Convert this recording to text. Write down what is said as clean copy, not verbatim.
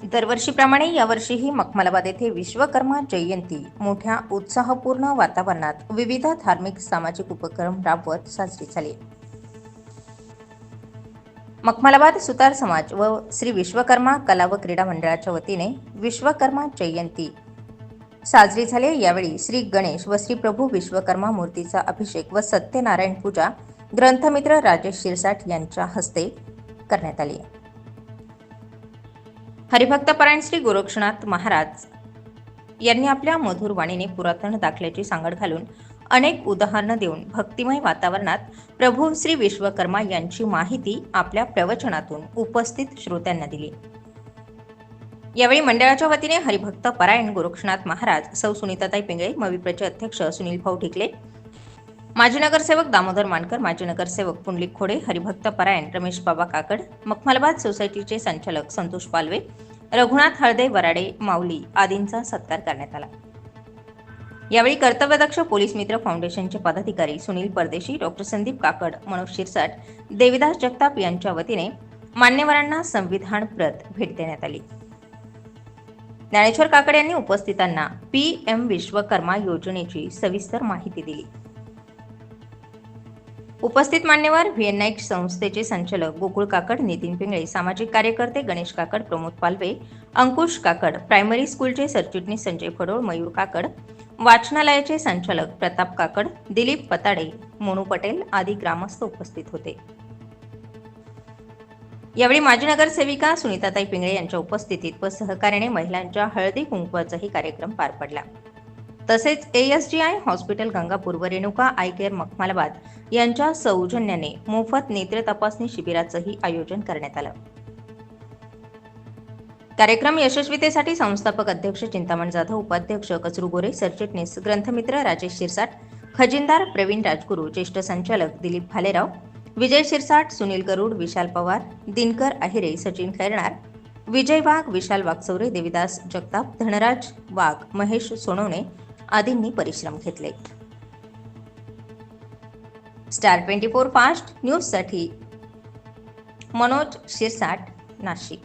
दरवर्षीप्रमाणे यावर्षीही मखमलाबाद येथे विश्वकर्मा जयंती मोठ्या उत्साहपूर्ण वातावरणात विविध धार्मिक सामाजिक उपक्रम राबवत साजरी झाली। मखमलाबाद सुतार समाज व श्री विश्वकर्मा कला व क्रीडा मंडळाच्या वतीने विश्वकर्मा जयंती साजरी झाली। यावेळी श्री गणेश व श्री प्रभू विश्वकर्मा मूर्तीचा अभिषेक व सत्यनारायण पूजा ग्रंथमित्र राजेश शिरसाट यांच्या हस्ते करण्यात आली। हरिभक्तपरायण श्री गोरक्षनाथ महाराज यांनी आपल्या मधुर वाणीने पुरातन दाखल्याची सांगड घालून अनेक उदाहरणं देऊन भक्तिमय वातावरणात प्रभू श्री विश्वकर्मा यांची माहिती आपल्या प्रवचनातून उपस्थित श्रोत्यांना दिली। यावेळी मंडळाच्या वतीने हरिभक्तपरायण गोरक्षनाथ महाराज, सौ सुनीताताई पिंगळे, मविप्रचे अध्यक्ष सुनील भाऊ ढिकले, माजी नगरसेवक दामोदर मानकर, माजी नगरसेवक पुंडलिक खोडे, हरिभक्तपरायण रमेश बाबा काकड, मखमलाबाद सोसायटीचे संचालक संतोष पालवे, रघुनाथ हळदे, वराडे, माऊली आदींचा सत्कार करण्यात आला। यावेळी कर्तव्यदक्ष पोलीस मित्र फाउंडेशनचे पदाधिकारी सुनील परदेशी, डॉक्टर संदीप काकड, मनोज शिरसाट, देविदास जगताप यांच्या वतीने मान्यवरांना संविधानप्रत भेट देण्यात आली। ज्ञानेश्वर काकड यांनी उपस्थितांना PM विश्वकर्मा योजनेची सविस्तर माहिती दिली। उपस्थित मान्यवर VN नाईक संस्थेचे संचालक गोकुळ काकड, नितीन पिंगळे, सामाजिक कार्यकर्ते गणेश काकड, प्रमोद पालवे, अंकुश काकड, प्रायमरी स्कूलचे सरचिटणीस संजय फडोळ, मयूर काकड, वाचनालयाचे संचालक प्रताप काकड, दिलीप पताडे, मोनू पटेल आदी ग्रामस्थ उपस्थित होते। यावेळी माजी नगरसेविका सुनीताताई पिंगळे यांच्या उपस्थितीत व सहकार्याने महिलांच्या हळदी कुंकवाचाही कार्यक्रम पार पडला। तसेच ASGI हॉस्पिटल गंगापूर व रेणुका आय केअर मखमलाबाद यांच्या सौजन्याने मोफत नेत्र तपासणी शिबिराचंही आयोजन करण्यात आलं। कार्यक्रम यशस्वीतेसाठी संस्थापक अध्यक्ष चिंतामण जाधव, उपाध्यक्ष कचरू गोरे, सरचिटणीस ग्रंथमित्र राजेश शिरसाट, खजिनदार प्रवीण राजगुरू, ज्येष्ठ संचालक दिलीप भालेराव, विजय शिरसाट, सुनील गरुड, विशाल पवार, दिनकर अहिरे, सचिन खैरनार, विजय वाघ, विशाल वागचौरे, देविदास जगताप, धनराज वाघ, महेश सोनवणे आदींनी परिश्रम घेतले। स्टार 24 फास्ट न्यूजसाठी मनोज शिरसाट, नाशिक।